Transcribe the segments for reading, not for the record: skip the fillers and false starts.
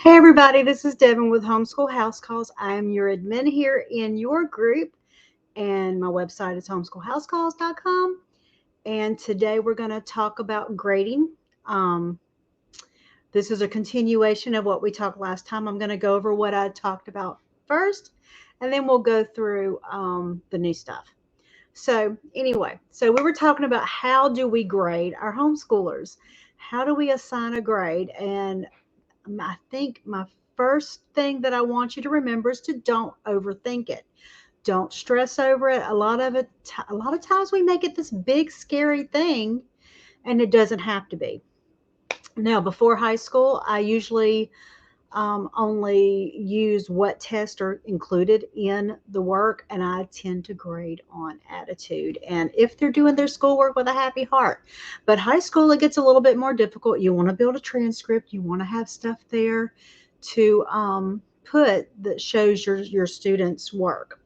Hey everybody, this is Devin with Homeschool House Calls. I am your admin here in your group, and my website is homeschoolhousecalls.com. And today we're going to talk about grading. Um, this is a continuation of what we talked last time. I'm going to go over what I talked about first, and then we'll go through the new stuff. So, anyway, we were talking about how do we grade our homeschoolers? How do we assign a grade? And I think my first thing that I want you to remember is to don't overthink it. Don't stress over it. A lot of times we make it this big scary thing, and it doesn't have to be. Now, before high school, I usually only use what tests are included in the work, and I tend to grade on attitude and if they're doing their schoolwork with a happy heart. But high school, it gets a little bit more difficult. You want to build a transcript, you want to have stuff there to put that shows your students' work.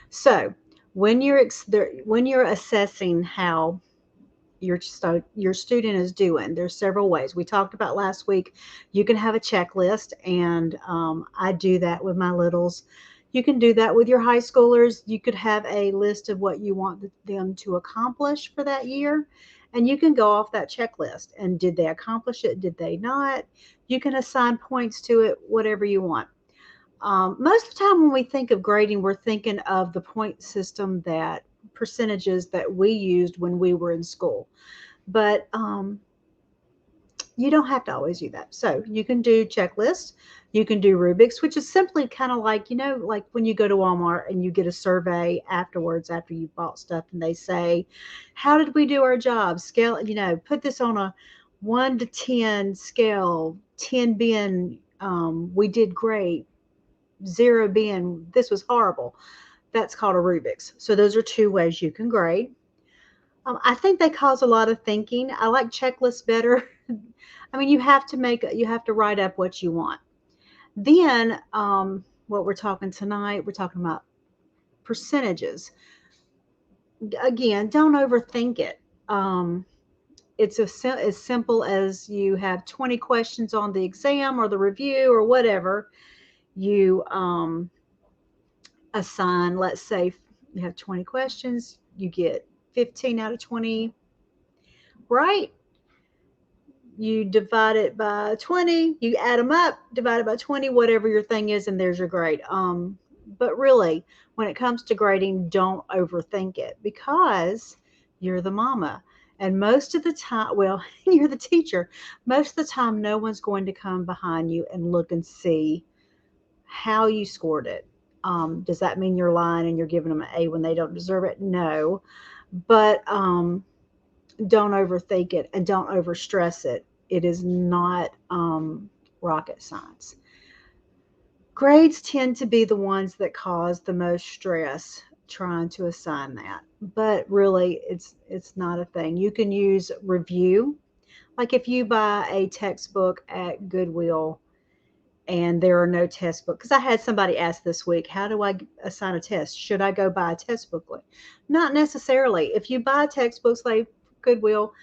So when you're assessing how your student is doing. There's several ways. We talked about last week. You can have a checklist, and I do that with my littles. You can do that with your high schoolers. You could have a list of what you want them to accomplish for that year, and you can go off that checklist. And did they accomplish it? Did they not? You can assign points to it, whatever you want. Most of the time, when we think of grading, we're thinking of the point system that percentages that we used when we were in school. But you don't have to always do that. So you can do checklists. You can do rubrics, which is simply kind of like, like when you go to Walmart and you get a survey afterwards after you've bought stuff and they say, how did we do our job? Scale, put this on a 1 to 10 scale, 10 being we did great, 0 being this was horrible. That's called a rubrics. So those are two ways you can grade. I think they cause a lot of thinking. I like checklists better. I mean, you have to write up what you want. Then, what we're talking tonight, we're talking about percentages. Again, don't overthink it. It's as simple as you have 20 questions on the exam or the review or whatever. You assign, let's say you have 20 questions, you get 15 out of 20 right. You divide it by 20, you add them up, divide it by 20, whatever your thing is, and there's your grade. But really, when it comes to grading, don't overthink it because you're the mama. And most of the time, well, you're the teacher. Most of the time, no one's going to come behind you and look and see how you scored it. Does that mean you're lying and you're giving them an A when they don't deserve it? No. But don't overthink it and don't overstress it. It is not rocket science. Grades tend to be the ones that cause the most stress trying to assign that, but really it's not a thing. You can use review. Like if you buy a textbook at Goodwill and there are no test books, because I had somebody ask this week, how do I assign a test? Should I go buy a textbook? Not necessarily. If you buy textbooks like Goodwill,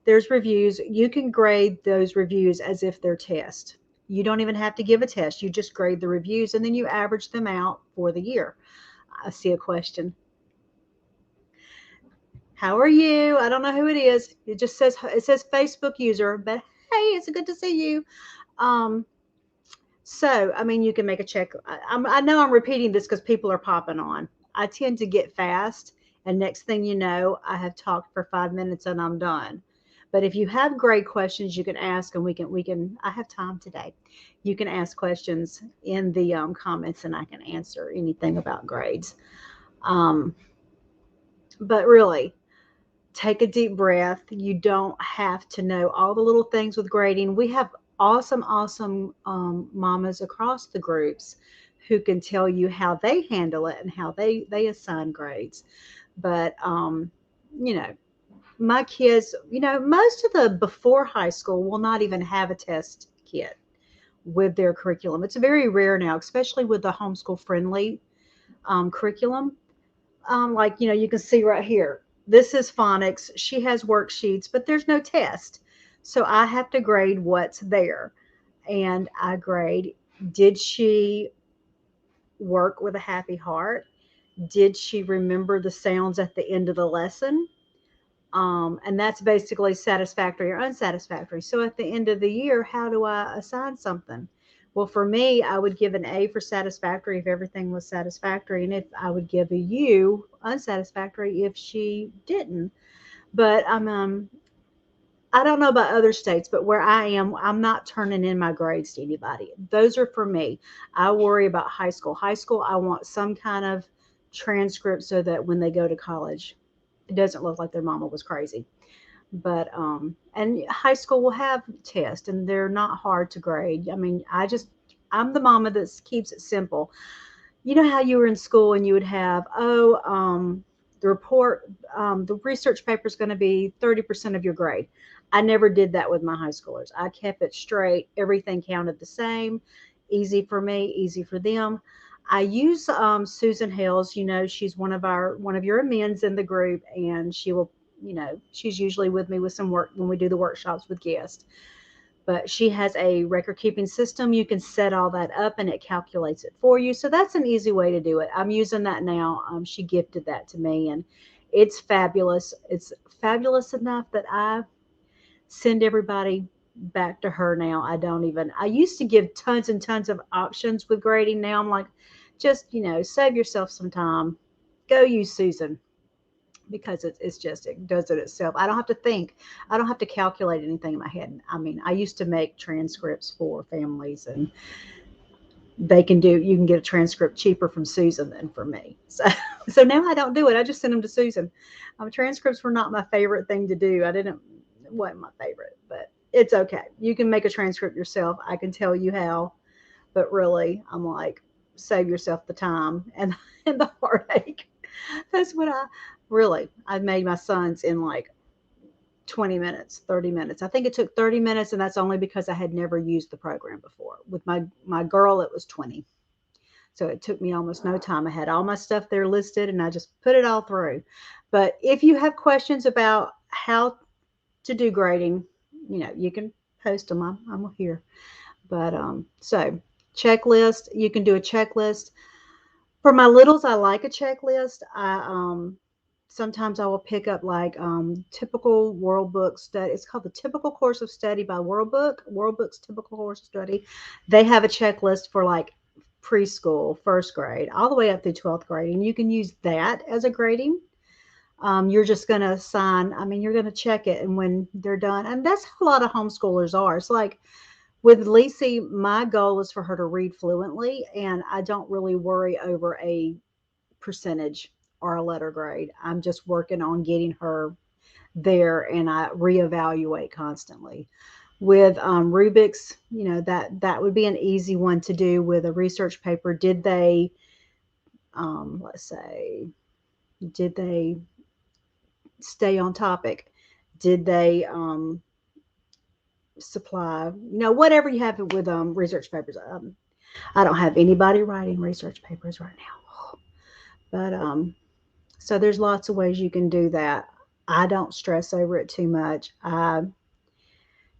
there's reviews. You can grade those reviews as if they're tests. You don't even have to give a test. You just grade the reviews and then you average them out for the year. I see a question. How are you? I don't know who it is. It says Facebook user, but hey, it's good to see you. Um, so, I mean, you can make a check. I know I'm repeating this because people are popping on. I tend to get fast, and next thing you know, I have talked for 5 minutes and I'm done. But if you have great questions, you can ask, and we can. I have time today. You can ask questions in the comments, and I can answer anything about grades. Um, but really, take a deep breath. You don't have to know all the little things with grading. We have awesome mamas across the groups who can tell you how they handle it and how they assign grades. But you know, my kids, most of the before high school will not even have a test kit with their curriculum. It's very rare now, especially with the homeschool friendly curriculum. Like, you can see right here, this is phonics. She has worksheets, but there's no test. So I have to grade what's there. And I grade. Did she work with a happy heart? Did she remember the sounds at the end of the lesson? And that's basically satisfactory or unsatisfactory. So at the end of the year, how do I assign something? Well, for me, I would give an A for satisfactory if everything was satisfactory, and if I would give a U unsatisfactory if she didn't. But I don't know about other states, but where I am, I'm not turning in my grades to anybody. Those are for me. I worry about high school. High school, I want some kind of transcript so that when they go to college, it doesn't look like their mama was crazy. But and high school will have tests and they're not hard to grade. I mean, I'm the mama that keeps it simple. You know how you were in school and you would have, the report, the research paper is going to be 30% of your grade. I never did that with my high schoolers. I kept it straight. Everything counted the same. Easy for me, easy for them. I use Susan Hales. You know, she's one of your amens in the group, and she will. You know, she's usually with me with some work when we do the workshops with guests, but she has a record keeping system. You can set all that up and it calculates it for you. So that's an easy way to do it. I'm using that now. She gifted that to me and it's fabulous. It's fabulous enough that I send everybody back to her now. I used to give tons and tons of options with grading. Now I'm like, just, save yourself some time. Go use Susan because it's just it does it itself. I don't have to think. I don't have to calculate anything in my head. I mean, I used to make transcripts for families, and you can get a transcript cheaper from Susan than from me. So so now I don't do it. I just send them to Susan. Transcripts were not my favorite thing to do. I didn't it wasn't my favorite, but it's okay. You can make a transcript yourself. I can tell you how, but really, I'm like, save yourself the time and and the heartache. That's what I made my sons in like 20 minutes, 30 minutes. I think it took 30 minutes, and that's only because I had never used the program before. With my girl, it was 20. So it took me almost no time. I had all my stuff there listed, and I just put it all through. But if you have questions about how to do grading, you can post them. I'm here. But so checklist, you can do a checklist. For my littles, I like a checklist. I sometimes I will pick up like typical World Book study. It's called the Typical Course of Study by World Book. World Book's Typical Course of Study. They have a checklist for like preschool, first grade, all the way up through 12th grade, and you can use that as a grading. You're just going to assign. I mean, you're going to check it, and when they're done, and that's how a lot of homeschoolers are. It's like with Lacey, my goal is for her to read fluently, and I don't really worry over a percentage or a letter grade. I'm just working on getting her there, and I reevaluate constantly. With Rubik's, that would be an easy one to do with a research paper. Did they, let's say, did they stay on topic? Did they supply, whatever you have with research papers? I don't have anybody writing research papers right now, but so there's lots of ways you can do that. I don't stress over it too much. I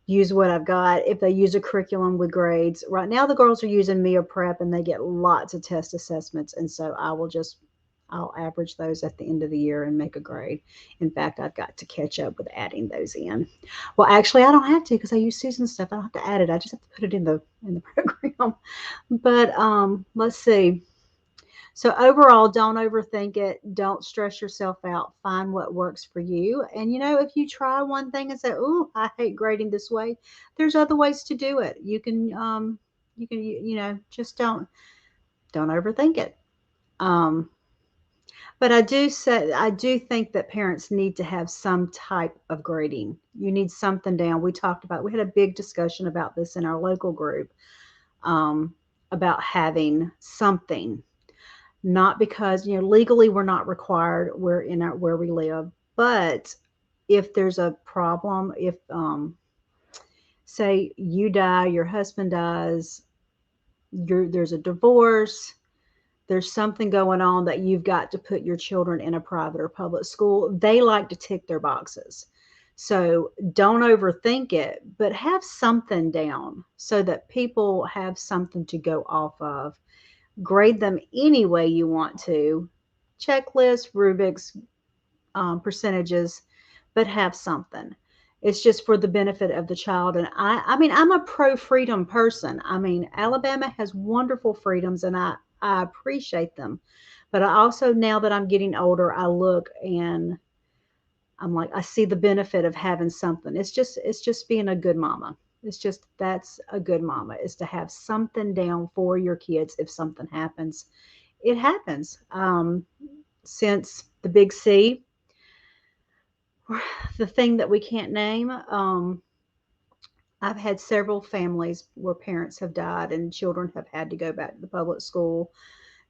use what I've got. If they use a curriculum with grades, right now the girls are using Mia Prep and they get lots of test assessments. And so I'll average those at the end of the year and make a grade. In fact, I've got to catch up with adding those in. Well, actually, I don't have to because I use Susan's stuff. I don't have to add it. I just have to put it in the program. But let's see. So overall, don't overthink it. Don't stress yourself out. Find what works for you. And if you try one thing and say, "Oh, I hate grading this way," there's other ways to do it. Just don't overthink it. Um, but I do think that parents need to have some type of grading. You need something down. We had a big discussion about this in our local group, um, about having something. Not because, legally we're not required, we're in where we live, but if there's a problem, if say you die, your husband dies, there's a divorce, there's something going on that you've got to put your children in a private or public school, they like to tick their boxes. So don't overthink it, but have something down so that people have something to go off of. Grade them any way you want to. Checklist, rubrics, percentages, but have something. It's just for the benefit of the child. And I mean, I'm a pro freedom person. I mean, Alabama has wonderful freedoms and I appreciate them. But I also, now that I'm getting older, I look and I'm like, I see the benefit of having something. It's just being a good mama. It's just, that's a good mama, is to have something down for your kids if something happens. It happens. Since the big C, the thing that we can't name, I've had several families where parents have died and children have had to go back to the public school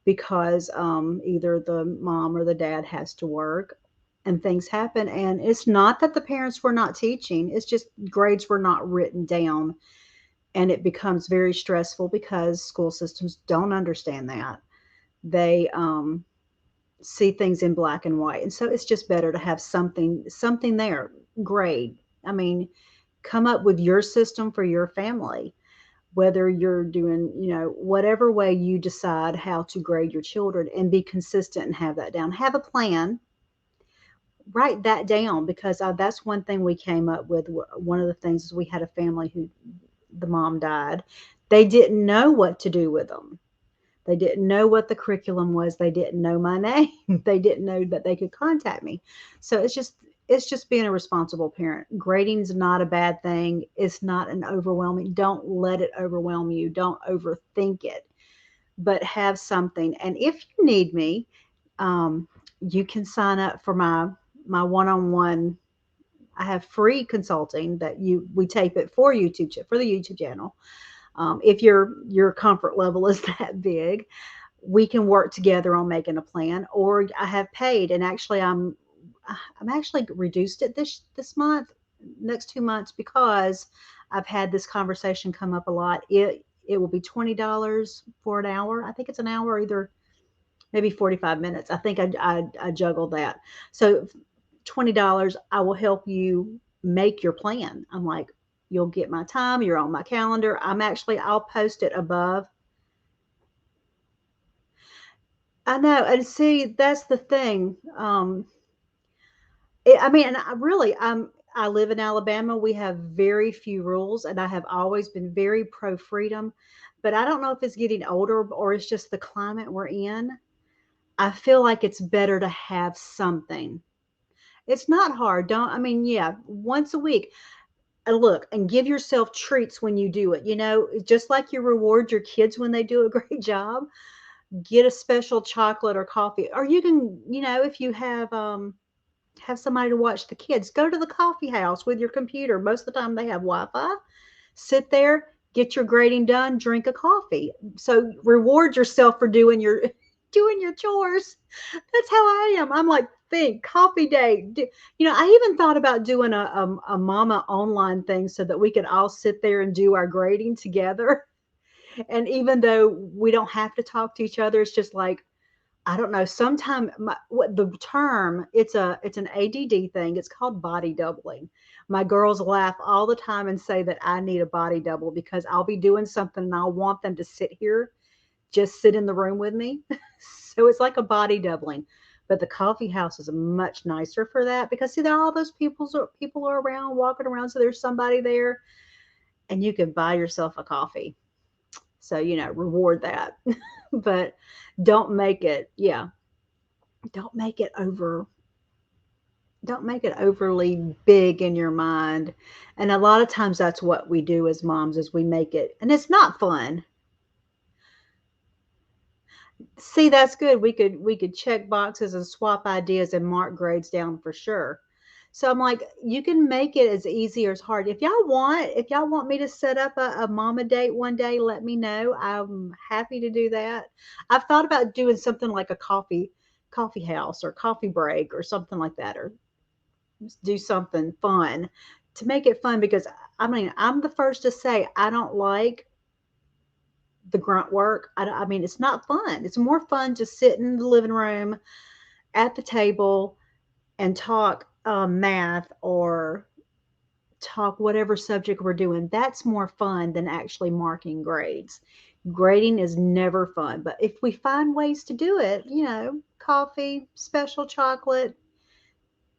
because either the mom or the dad has to work and things happen. And it's not that the parents were not teaching, it's just grades were not written down. And it becomes very stressful because school systems don't understand that. They see things in black and white. And so it's just better to have something there. Grade. I mean, come up with your system for your family, whether you're doing, whatever way you decide how to grade your children, and be consistent and have that down. Have a plan, write that down, because that's one thing we came up with. One of the things is we had a family who the mom died. They didn't know what to do with them. They didn't know what the curriculum was. They didn't know my name. They didn't know that they could contact me. So it's just being a responsible parent. Grading's not a bad thing. It's not an overwhelming. Don't let it overwhelm you. Don't overthink it, but have something. And if you need me, you can sign up for my one-on-one. I have free consulting that we tape it for YouTube, for the YouTube channel. If your comfort level is that big, we can work together on making a plan. Or I have paid, and actually I'm actually reduced it this month, next 2 months, because I've had this conversation come up a lot. It will be $20 for an hour. I think it's an hour, either maybe 45 minutes. I think I juggled that. So $20, I will help you make your plan. I'm like, you'll get my time. You're on my calendar. I'll post it above. I know. And see, that's the thing. I mean, and I live in Alabama. We have very few rules, and I have always been very pro freedom. But I don't know if it's getting older or it's just the climate we're in. I feel like it's better to have something. It's not hard. Don't, I mean, yeah, once a week. And look, and give yourself treats when you do it. Just like you reward your kids when they do a great job, get a special chocolate or coffee. Or you can, if you have somebody to watch the kids, go to the coffee house with your computer. Most of the time they have Wi-Fi. Sit there, get your grading done, drink a coffee. So reward yourself for doing your doing your chores. That's how I am. I'm like, think coffee day. I even thought about doing a mama online thing so that we could all sit there and do our grading together. And even though we don't have to talk to each other, it's just like, I don't know. Sometime what the term, it's an ADD thing. It's called body doubling. My girls laugh all the time and say that I need a body double because I'll be doing something and I'll want them to just sit in the room with me. So it's like a body doubling. But the coffee house is much nicer for that because see, there are all those people are around walking around. So there's somebody there, and you can buy yourself a coffee. So reward that. But don't make it, yeah, don't make it over don't make it overly big in your mind. And a lot of times that's what we do as moms, is we make it, and it's not fun. See, that's good. We could check boxes and swap ideas and mark grades down for sure. So I'm like, you can make it as easy or as hard. If y'all want me to set up a mama date one day, let me know. I'm happy to do that. I've thought about doing something like a coffee house or coffee break or something like that, or do something fun to make it fun, because I mean, I'm the first to say I don't like the grunt work. I mean, it's not fun. It's more fun to sit in the living room at the table and talk math or talk whatever subject we're doing. That's more fun than actually marking grades. Grading is never fun, but if we find ways to do it, coffee, special chocolate,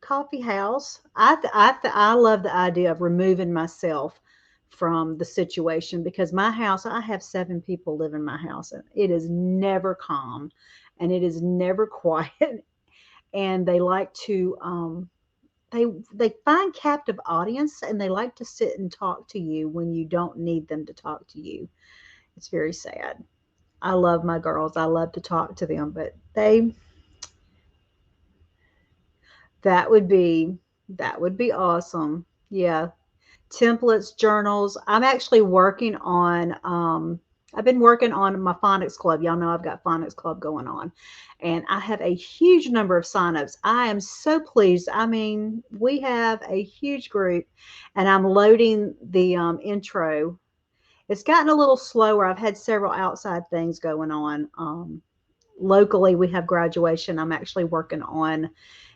coffee house. I love the idea of removing myself from the situation because my house, I have 7 people live in my house, and it is never calm and it is never quiet. And they like to they they find captive audience, and they like to sit and talk to you when you don't need them to talk to you. It's very sad. I love my girls. I love to talk to them, but that would be that would be awesome. Yeah. Templates, journals. I'm actually working on I've been working on my phonics club. Y'all know I've got phonics club going on. And I have a huge number of signups. I am so pleased. I mean, we have a huge group, and I'm loading the intro. It's gotten a little slower. I've had several outside things going on. Locally, we have graduation. I'm actually working on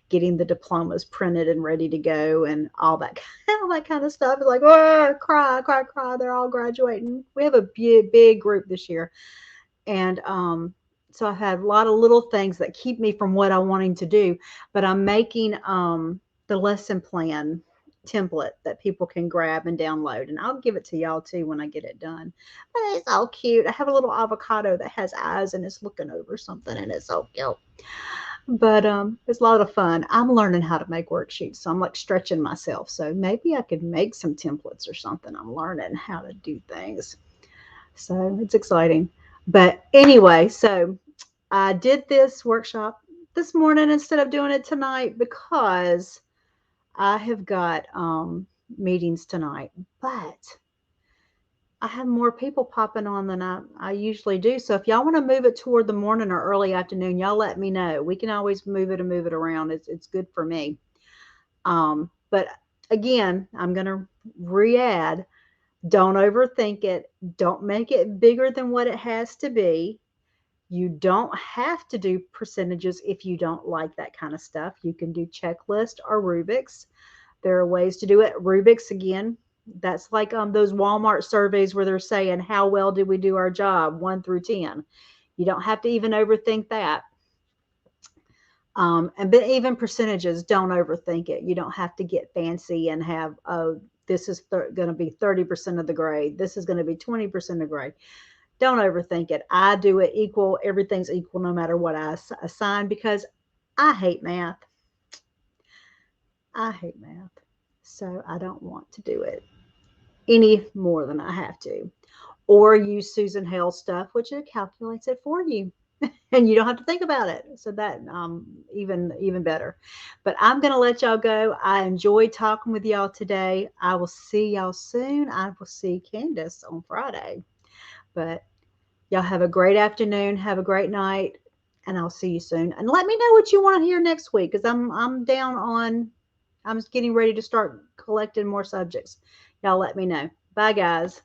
getting the diplomas printed and ready to go and all that all that kind of stuff. It's like, oh, cry, cry, cry. They're all graduating. We have a big group this year. And so I've had a lot of little things that keep me from what I'm wanting to do. But I'm making the lesson plan template that people can grab and download. And I'll give it to y'all too when I get it done. But it's all cute. I have a little avocado that has eyes and it's looking over something, and it's so cute. But it's a lot of fun. I'm learning how to make worksheets, so I'm like stretching myself. So maybe I could make some templates or something. I'm learning how to do things. So it's exciting. But anyway, so I did this workshop this morning instead of doing it tonight because I have got meetings tonight. But I have more people popping on than I usually do. So if y'all want to move it toward the morning or early afternoon, y'all let me know. We can always move it and move it around. It's good for me. But again, I'm gonna re-add. Don't overthink it. Don't make it bigger than what it has to be. You don't have to do percentages if you don't like that kind of stuff. You can do checklist or Rubik's. There are ways to do it. Rubik's, again, that's like those Walmart surveys where they're saying, how well did we do our job, 1 through 10. You don't have to even overthink that. And but even percentages, don't overthink it. You don't have to get fancy and have, oh, this is going to be 30% of the grade. This is going to be 20% of the grade. Don't overthink it. I do it equal. Everything's equal no matter what I assign because I hate math. I hate math. So I don't want to do it any more than I have to. Or use Susan Hale's stuff, which it calculates it for you. And you don't have to think about it. So that even better. But I'm going to let y'all go. I enjoyed talking with y'all today. I will see y'all soon. I will see Candace on Friday. But y'all have a great afternoon. Have a great night. And I'll see you soon. And let me know what you want to hear next week because I'm down on, I'm getting ready to start collecting more subjects. Y'all let me know. Bye, guys.